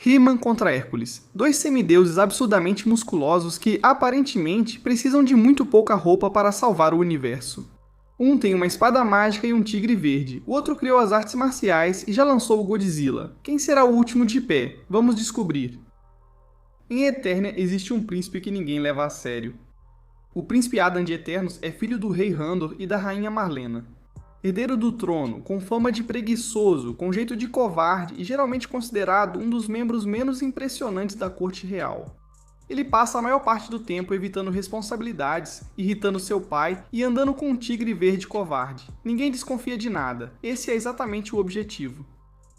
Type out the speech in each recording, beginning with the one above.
He-Man contra Hércules, dois semideuses absurdamente musculosos que, aparentemente, precisam de muito pouca roupa para salvar o universo. Um tem uma espada mágica e um tigre verde, o outro criou as artes marciais e já lançou o Godzilla. Quem será o último de pé? Vamos descobrir. Em Eternia existe um príncipe que ninguém leva a sério. O príncipe Adam de Eternos é filho do rei Randor e da rainha Marlena. Herdeiro do trono, com fama de preguiçoso, com jeito de covarde e geralmente considerado um dos membros menos impressionantes da corte real. Ele passa a maior parte do tempo evitando responsabilidades, irritando seu pai e andando com um tigre verde covarde. Ninguém desconfia de nada, esse é exatamente o objetivo.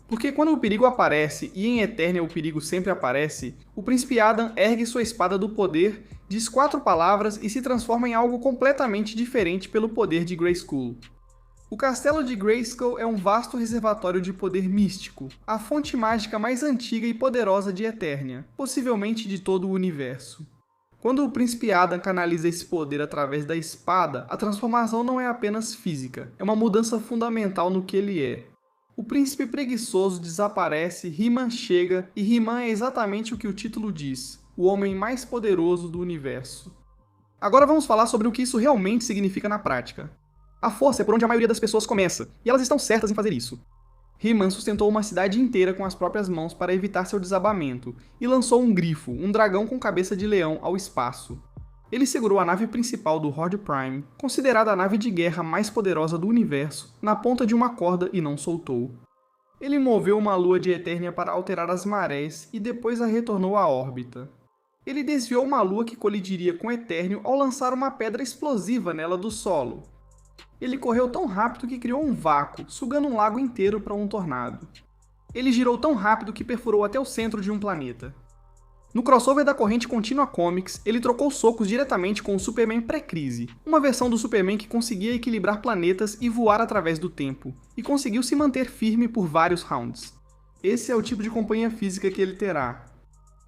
Porque quando o perigo aparece, e em Eternia o perigo sempre aparece, o príncipe Adam ergue sua espada do poder, diz 4 palavras e se transforma em algo completamente diferente pelo poder de Grayskull. O castelo de Grayskull é um vasto reservatório de poder místico, a fonte mágica mais antiga e poderosa de Eternia, possivelmente de todo o universo. Quando o príncipe Adam canaliza esse poder através da espada, a transformação não é apenas física, é uma mudança fundamental no que ele é. O príncipe preguiçoso desaparece, He-Man chega, e He-Man é exatamente o que o título diz, o homem mais poderoso do universo. Agora vamos falar sobre o que isso realmente significa na prática. A força é por onde a maioria das pessoas começa, e elas estão certas em fazer isso. He-Man sustentou uma cidade inteira com as próprias mãos para evitar seu desabamento, e lançou um grifo, um dragão com cabeça de leão, ao espaço. Ele segurou a nave principal do Horde Prime, considerada a nave de guerra mais poderosa do universo, na ponta de uma corda e não soltou. Ele moveu uma lua de Eternia para alterar as marés e depois a retornou à órbita. Ele desviou uma lua que colidiria com Eternio ao lançar uma pedra explosiva nela do solo. Ele correu tão rápido que criou um vácuo, sugando um lago inteiro para um tornado. Ele girou tão rápido que perfurou até o centro de um planeta. No crossover da corrente contínua Comics, ele trocou socos diretamente com o Superman pré-crise, uma versão do Superman que conseguia equilibrar planetas e voar através do tempo, e conseguiu se manter firme por vários rounds. Esse é o tipo de companhia física que ele terá.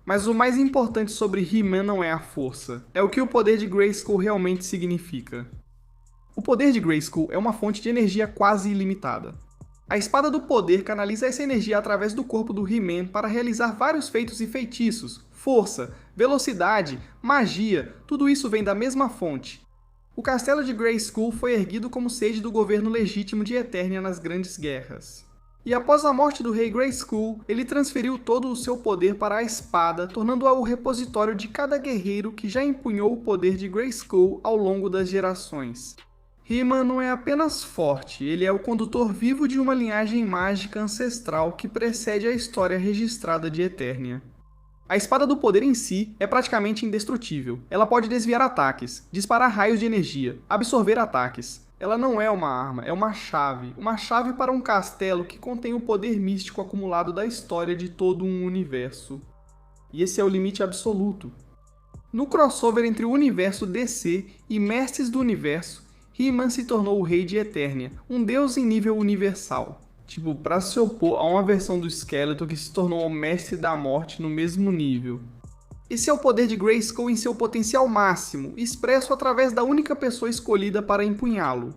Mas o mais importante sobre He-Man não é a força, é o que o poder de Grayskull realmente significa. O poder de Grayskull é uma fonte de energia quase ilimitada. A Espada do Poder canaliza essa energia através do corpo do He-Man para realizar vários feitos e feitiços, força, velocidade, magia, tudo isso vem da mesma fonte. O castelo de Grayskull foi erguido como sede do governo legítimo de Eternia nas Grandes Guerras. E após a morte do rei Grayskull, ele transferiu todo o seu poder para a espada, tornando-a o repositório de cada guerreiro que já empunhou o poder de Grayskull ao longo das gerações. He-Man não é apenas forte, ele é o condutor vivo de uma linhagem mágica ancestral que precede a história registrada de Eternia. A Espada do Poder em si é praticamente indestrutível. Ela pode desviar ataques, disparar raios de energia, absorver ataques. Ela não é uma arma, é uma chave para um castelo que contém o poder místico acumulado da história de todo um universo. E esse é o limite absoluto. No crossover entre o universo DC e Mestres do Universo, He-Man se tornou o Rei de Eternia, um deus em nível universal. Tipo, pra se opor a uma versão do Skeletor que se tornou o Mestre da Morte no mesmo nível. Esse é o poder de Grayskull em seu potencial máximo, expresso através da única pessoa escolhida para empunhá-lo.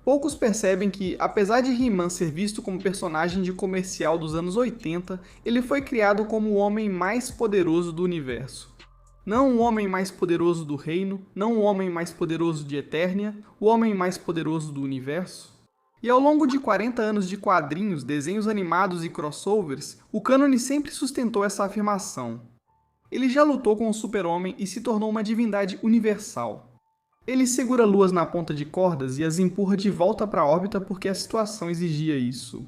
Poucos percebem que, apesar de He-Man ser visto como personagem de comercial dos anos 80, ele foi criado como o homem mais poderoso do universo. Não o homem mais poderoso do reino, não o homem mais poderoso de Eternia, o homem mais poderoso do universo. E ao longo de 40 anos de quadrinhos, desenhos animados e crossovers, o cânone sempre sustentou essa afirmação. Ele já lutou com o Super-Homem e se tornou uma divindade universal. Ele segura luas na ponta de cordas e as empurra de volta para a órbita porque a situação exigia isso.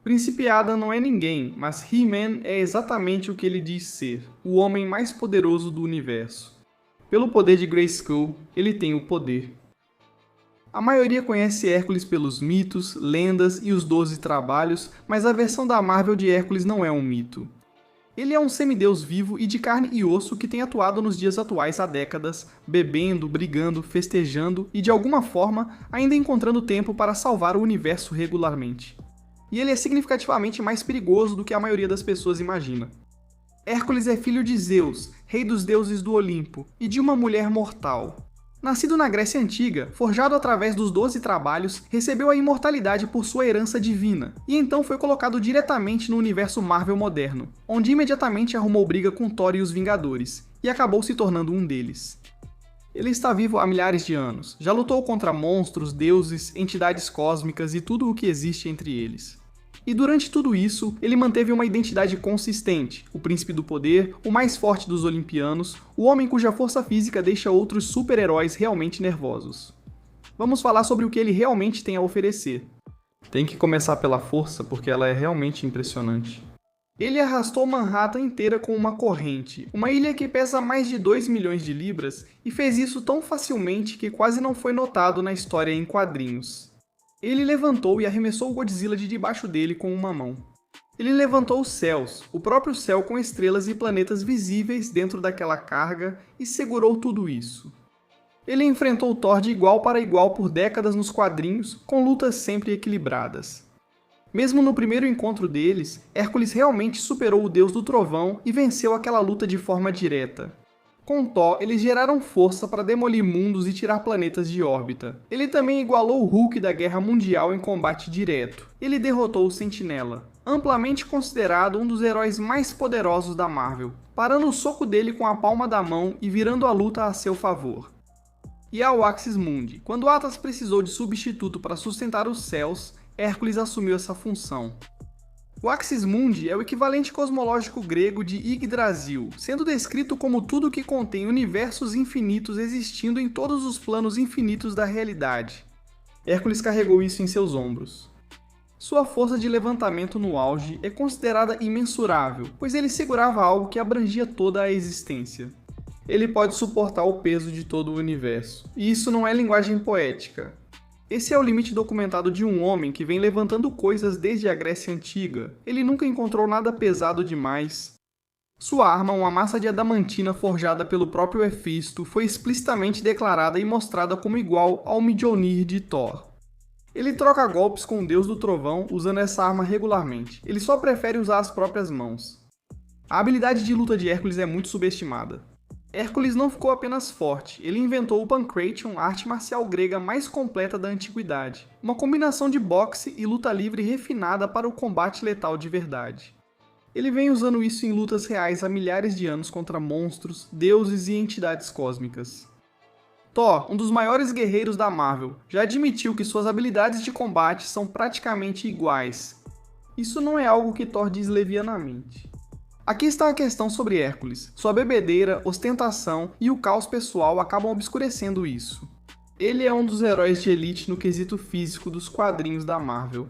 Príncipe Adam não é ninguém, mas He-Man é exatamente o que ele diz ser, o homem mais poderoso do universo. Pelo poder de Grayskull, ele tem o poder. A maioria conhece Hércules pelos mitos, lendas e os 12 trabalhos, mas a versão da Marvel de Hércules não é um mito. Ele é um semideus vivo e de carne e osso que tem atuado nos dias atuais há décadas, bebendo, brigando, festejando e de alguma forma ainda encontrando tempo para salvar o universo regularmente. E ele é significativamente mais perigoso do que a maioria das pessoas imagina. Hércules é filho de Zeus, rei dos deuses do Olimpo, e de uma mulher mortal. Nascido na Grécia Antiga, forjado através dos 12 trabalhos, recebeu a imortalidade por sua herança divina, e então foi colocado diretamente no universo Marvel moderno, onde imediatamente arrumou briga com Thor e os Vingadores, e acabou se tornando um deles. Ele está vivo há milhares de anos, já lutou contra monstros, deuses, entidades cósmicas e tudo o que existe entre eles. E durante tudo isso, ele manteve uma identidade consistente, o príncipe do poder, o mais forte dos olimpianos, o homem cuja força física deixa outros super-heróis realmente nervosos. Vamos falar sobre o que ele realmente tem a oferecer. Tem que começar pela força, porque ela é realmente impressionante. Ele arrastou Manhattan inteira com uma corrente, uma ilha que pesa mais de 2 milhões de libras, e fez isso tão facilmente que quase não foi notado na história em quadrinhos. Ele levantou e arremessou o Godzilla de debaixo dele com uma mão. Ele levantou os céus, o próprio céu com estrelas e planetas visíveis dentro daquela carga, e segurou tudo isso. Ele enfrentou Thor de igual para igual por décadas nos quadrinhos, com lutas sempre equilibradas. Mesmo no primeiro encontro deles, Hércules realmente superou o deus do trovão e venceu aquela luta de forma direta. Com Thor, eles geraram força para demolir mundos e tirar planetas de órbita. Ele também igualou o Hulk da Guerra Mundial em combate direto. Ele derrotou o Sentinela, amplamente considerado um dos heróis mais poderosos da Marvel, parando o soco dele com a palma da mão e virando a luta a seu favor. E ao Axis Mundi, quando Atlas precisou de substituto para sustentar os céus, Hércules assumiu essa função. O Axis Mundi é o equivalente cosmológico grego de Yggdrasil, sendo descrito como tudo que contém universos infinitos existindo em todos os planos infinitos da realidade. Hércules carregou isso em seus ombros. Sua força de levantamento no auge é considerada imensurável, pois ele segurava algo que abrangia toda a existência. Ele pode suportar o peso de todo o universo, e isso não é linguagem poética. Esse é o limite documentado de um homem que vem levantando coisas desde a Grécia Antiga. Ele nunca encontrou nada pesado demais. Sua arma, uma massa de adamantina forjada pelo próprio Hefisto, foi explicitamente declarada e mostrada como igual ao Mjolnir de Thor. Ele troca golpes com o deus do trovão usando essa arma regularmente. Ele só prefere usar as próprias mãos. A habilidade de luta de Hércules é muito subestimada. Hércules não ficou apenas forte, ele inventou o Pancration, a arte marcial grega mais completa da antiguidade. Uma combinação de boxe e luta livre refinada para o combate letal de verdade. Ele vem usando isso em lutas reais há milhares de anos contra monstros, deuses e entidades cósmicas. Thor, um dos maiores guerreiros da Marvel, já admitiu que suas habilidades de combate são praticamente iguais. Isso não é algo que Thor diz levianamente. Aqui está a questão sobre Hércules. Sua bebedeira, ostentação e o caos pessoal acabam obscurecendo isso. Ele é um dos heróis de elite no quesito físico dos quadrinhos da Marvel.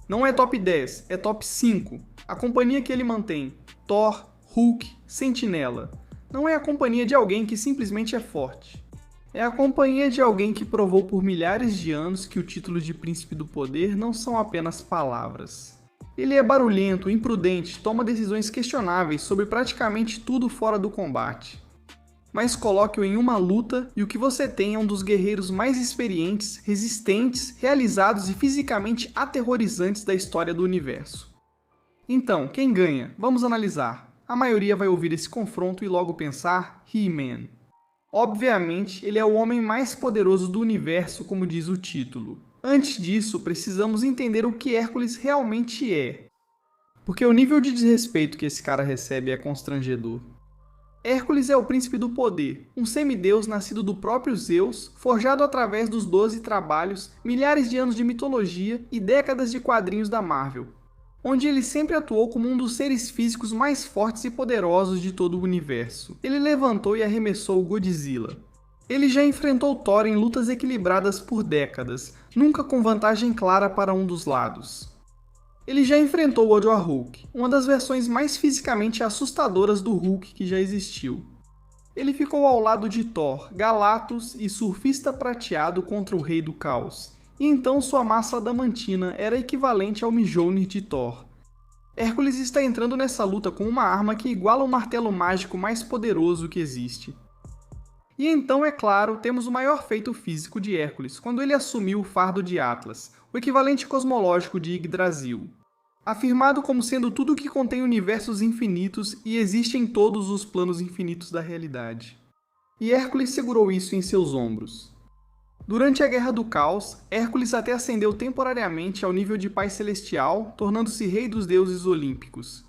Não é top 10, é top 5. A companhia que ele mantém, Thor, Hulk, Sentinela. Não é a companhia de alguém que simplesmente é forte. É a companhia de alguém que provou por milhares de anos que o título de Príncipe do Poder não são apenas palavras. Ele é barulhento, imprudente, toma decisões questionáveis sobre praticamente tudo fora do combate. Mas coloque-o em uma luta e o que você tem é um dos guerreiros mais experientes, resistentes, realizados e fisicamente aterrorizantes da história do universo. Então, quem ganha? Vamos analisar. A maioria vai ouvir esse confronto e logo pensar He-Man. Obviamente, ele é o homem mais poderoso do universo, como diz o título. Antes disso, precisamos entender o que Hércules realmente é. Porque o nível de desrespeito que esse cara recebe é constrangedor. Hércules é o príncipe do poder, um semideus nascido do próprio Zeus, forjado através dos 12 trabalhos, milhares de anos de mitologia e décadas de quadrinhos da Marvel, onde ele sempre atuou como um dos seres físicos mais fortes e poderosos de todo o universo. Ele levantou e arremessou o Godzilla. Ele já enfrentou Thor em lutas equilibradas por décadas, nunca com vantagem clara para um dos lados. Ele já enfrentou o Odor Hulk, uma das versões mais fisicamente assustadoras do Hulk que já existiu. Ele ficou ao lado de Thor, Galactus e Surfista Prateado contra o Rei do Caos, e então sua massa adamantina era equivalente ao Mjolnir de Thor. Hércules está entrando nessa luta com uma arma que iguala o martelo mágico mais poderoso que existe. E então, é claro, temos o maior feito físico de Hércules, quando ele assumiu o fardo de Atlas, o equivalente cosmológico de Yggdrasil. Afirmado como sendo tudo que contém universos infinitos e existe em todos os planos infinitos da realidade. e Hércules segurou isso em seus ombros. Durante a Guerra do Caos, Hércules até ascendeu temporariamente ao nível de Pai Celestial, tornando-se rei dos deuses olímpicos.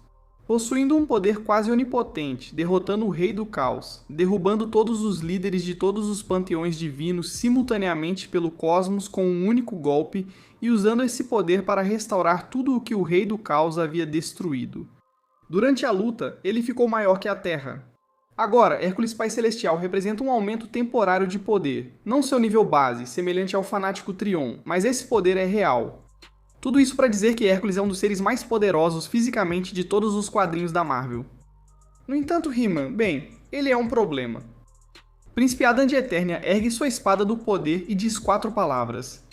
Possuindo um poder quase onipotente, derrotando o Rei do Caos, derrubando todos os líderes de todos os panteões divinos simultaneamente pelo cosmos com um único golpe e usando esse poder para restaurar tudo o que o Rei do Caos havia destruído. Durante a luta, ele ficou maior que a Terra. Agora, Hércules Pai Celestial representa um aumento temporário de poder, não seu nível base, semelhante ao fanático Trion, mas esse poder é real. Tudo isso para dizer que Hércules é um dos seres mais poderosos fisicamente de todos os quadrinhos da Marvel. No entanto, He-Man, bem, ele é um problema. Príncipe Adam de Eternia ergue sua espada do poder e diz 4 palavras.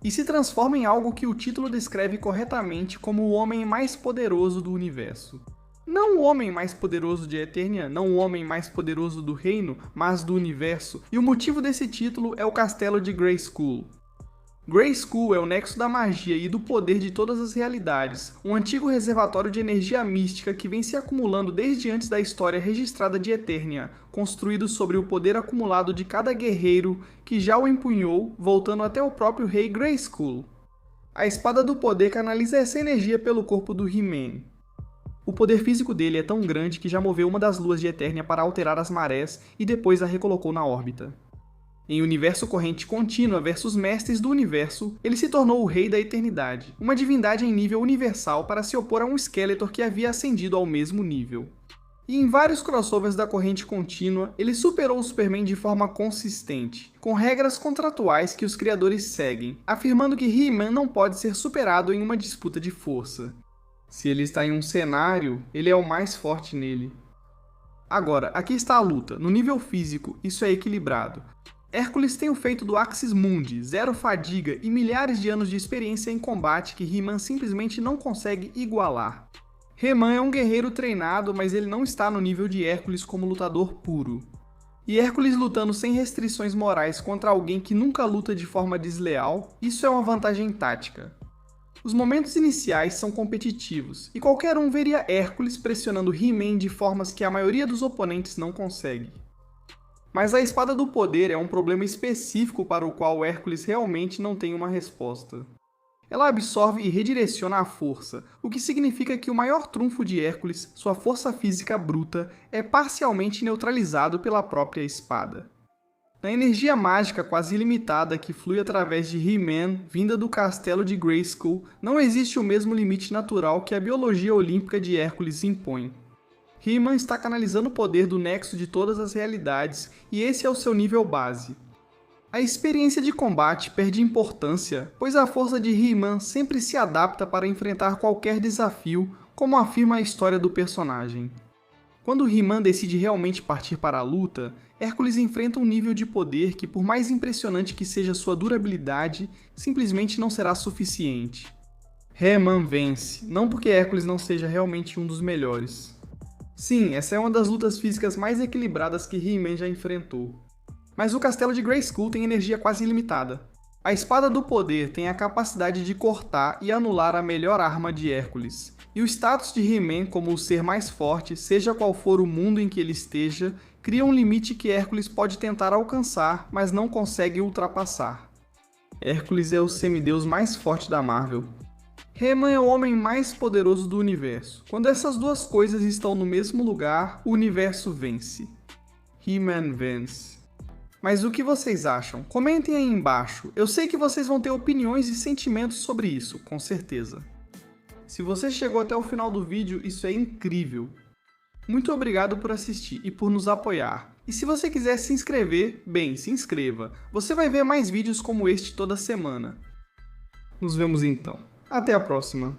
E se transforma em algo que o título descreve corretamente como o homem mais poderoso do universo. Não o homem mais poderoso de Eternia, não o homem mais poderoso do reino, mas do universo, e o motivo desse título é o castelo de Grayskull. Grayskull é o nexo da magia e do poder de todas as realidades, um antigo reservatório de energia mística que vem se acumulando desde antes da história registrada de Eternia, construído sobre o poder acumulado de cada guerreiro que já o empunhou, voltando até o próprio rei Grayskull. A espada do poder canaliza essa energia pelo corpo do He-Man. O poder físico dele é tão grande que já moveu uma das luas de Eternia para alterar as marés e depois a recolocou na órbita. Em Universo Corrente Contínua versus Mestres do Universo, ele se tornou o Rei da Eternidade, uma divindade em nível universal para se opor a um Skeletor que havia ascendido ao mesmo nível. E em vários crossovers da Corrente Contínua, ele superou o Superman de forma consistente, com regras contratuais que os criadores seguem, afirmando que He-Man não pode ser superado em uma disputa de força. Se ele está em um cenário, ele é o mais forte nele. Agora, aqui está a luta. No nível físico, isso é equilibrado. Hércules tem o feito do Axis Mundi, zero fadiga e milhares de anos de experiência em combate que He-Man simplesmente não consegue igualar. He-Man é um guerreiro treinado, mas ele não está no nível de Hércules como lutador puro. E Hércules lutando sem restrições morais contra alguém que nunca luta de forma desleal, isso é uma vantagem tática. Os momentos iniciais são competitivos, e qualquer um veria Hércules pressionando He-Man de formas que a maioria dos oponentes não consegue. Mas a Espada do Poder é um problema específico para o qual Hércules realmente não tem uma resposta. Ela absorve e redireciona a força, o que significa que o maior trunfo de Hércules, sua força física bruta, é parcialmente neutralizado pela própria espada. Na energia mágica quase ilimitada que flui através de He-Man, vinda do castelo de Grayskull, não existe o mesmo limite natural que a biologia olímpica de Hércules impõe. He-Man está canalizando o poder do nexo de todas as realidades, e esse é o seu nível base. A experiência de combate perde importância, pois a força de He-Man sempre se adapta para enfrentar qualquer desafio, como afirma a história do personagem. Quando He-Man decide realmente partir para a luta, Hércules enfrenta um nível de poder que, por mais impressionante que seja sua durabilidade, simplesmente não será suficiente. He-Man vence, não porque Hércules não seja realmente um dos melhores. Sim, essa é uma das lutas físicas mais equilibradas que He-Man já enfrentou. Mas o castelo de Grayskull tem energia quase ilimitada. A Espada do Poder tem a capacidade de cortar e anular a melhor arma de Hércules. E o status de He-Man como o ser mais forte, seja qual for o mundo em que ele esteja, cria um limite que Hércules pode tentar alcançar, mas não consegue ultrapassar. Hércules é o semideus mais forte da Marvel. He-Man é o homem mais poderoso do universo. Quando essas duas coisas estão no mesmo lugar, o universo vence. He-Man vence. Mas o que vocês acham? Comentem aí embaixo. Eu sei que vocês vão ter opiniões e sentimentos sobre isso, com certeza. Se você chegou até o final do vídeo, isso é incrível. Muito obrigado por assistir e por nos apoiar. E se você quiser se inscrever, bem, se inscreva. Você vai ver mais vídeos como este toda semana. Nos vemos então. Até a próxima.